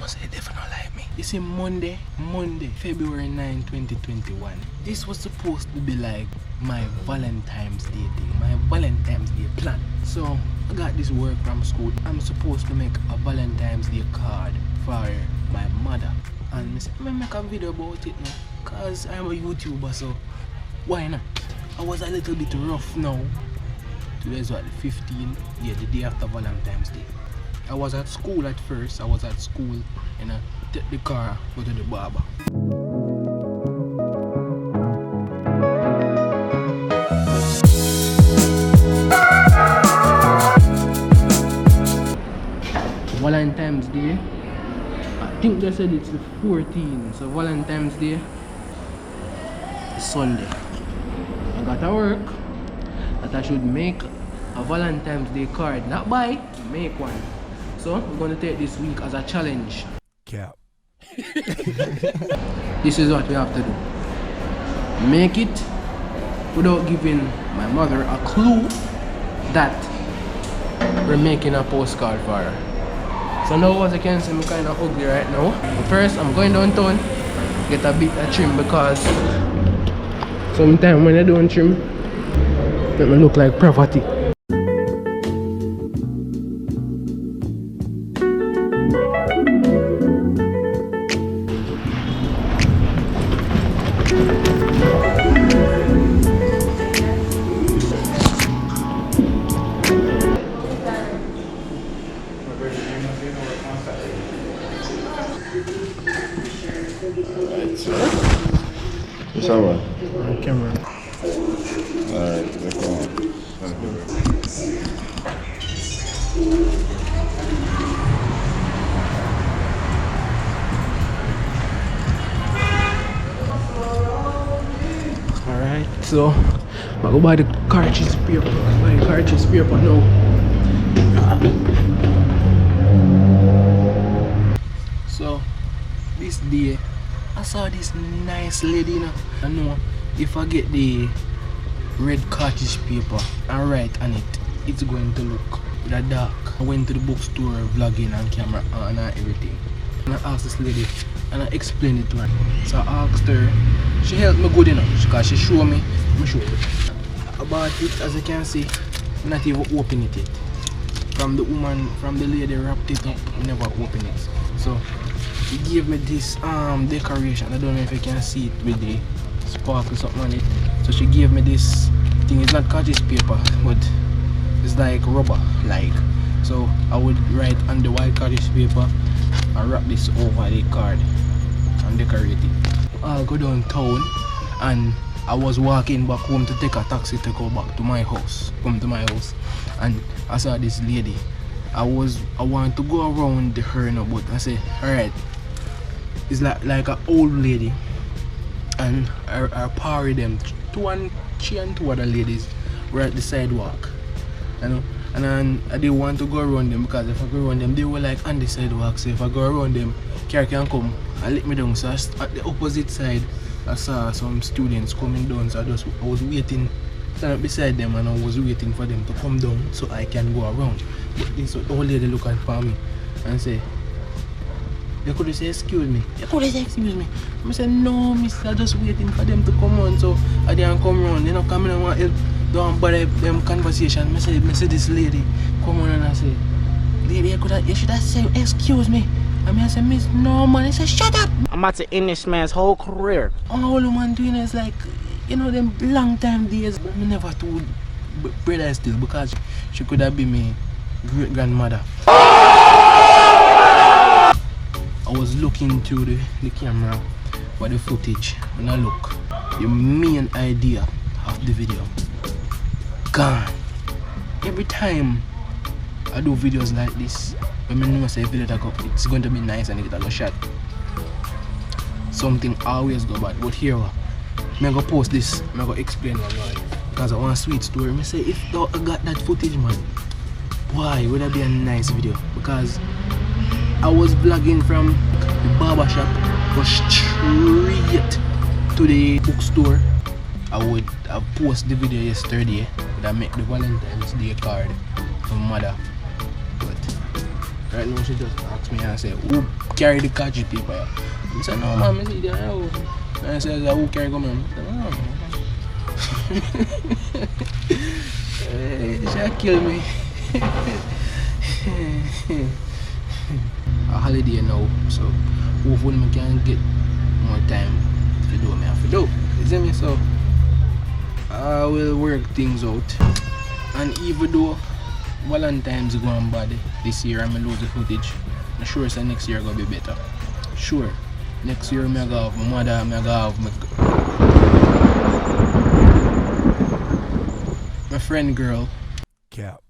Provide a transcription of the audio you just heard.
know say they don't like me. You see, Monday, February 9, 2021. This was supposed to be like my Valentine's Day thing, my Valentine's Day plan. So I got this work from school. I'm supposed to make a Valentine's Day card for my mother. And I said, I'm gonna make a video about it now. Cause I'm a YouTuber, so why not? I was a little bit rough now. Today's what, the 15th? Yeah, the day after Valentine's Day. I was at school at first. And I take the car, go to the barber. Valentine's Day. I think they said it's the 14th. So Valentine's Day is Sunday. I got to work that I should make a Valentine's Day card. Not buy, make one. So we're going to take this week as a challenge. Cap. This is what we have to do. Make it without giving my mother a clue that we're making a postcard for her. So now, as you can see, I'm kind of ugly right now. But first, I'm going downtown, get a bit of trim because sometimes when I don't trim, make me look like poverty. It's alright. On camera. Alright, let's go on. Alright, so I go buy the cartridge paper. Now. So this day I saw this nice lady, you know. I know if I get the red cartridge paper and write on it, it's going to look that dark. I went to the bookstore vlogging and camera on and everything. And I asked this lady and I explained it to her. So I asked her, she helped me good enough because she showed me, about it. As you can see, not even open it yet. From the lady wrapped it up, never open it. So he gave me this decoration. I don't know if you can see it with the sparkle something on it. So she gave me this thing. It's not cartridge paper, but it's like rubber like. So I would write on the white cartridge paper and wrap this over the card and decorate it. I'll go downtown and I was walking back home to take a taxi to go back to my house. And I saw this lady. I want to go around her now, but I said, alright. It's like an old lady and her party them. She and two other ladies were at the sidewalk. You know? And then I didn't want to go around them because if I go around them, they were like on the sidewalk. So if I go around them, car can come and let me down. So at the opposite side, I saw some students coming down. So I was waiting, stand up beside them, and I was waiting for them to come down so I can go around. But this old lady looked at me and say, "You could say excuse me." I said, "No, mister, just waiting for them to come on." So I didn't come around. They not coming and help. Don't bother them conversation. I say this lady come on and I say, "Lady, you should have said excuse me." I said, "Miss, no man." He said, "Shut up." I'm about to end this man's whole career. All the man doing is like, you know, them long time days. But I never told brother still because she could have been my great grandmother. I was looking through the camera for the footage. When I look, the main idea of the video gone. Every time I do videos like this, when I know say video that go, it's going to be nice and it go shot, something always go bad. But here I'm gonna post this, I'm gonna explain why. Because I want a sweet story. I say if I got that footage, man, why would that be a nice video? Because I was vlogging from the barber shop, go straight to the bookstore. I post the video yesterday that I make the Valentine's Day card for my mother. But Right now she just asked me and say, who carry the catchy paper? I said, no man, I see the house. And I said, who carry come on? I said, no. She kill me. A holiday now, so hopefully I can get more time to do what I have to do. You see me? So I will work things out. And even though Valentine's going bad this year, I'm lose the footage. I'm sure so next year gonna be better. Sure. Next year I'm gonna have my mother, I'm gonna have my friend girl. Cap.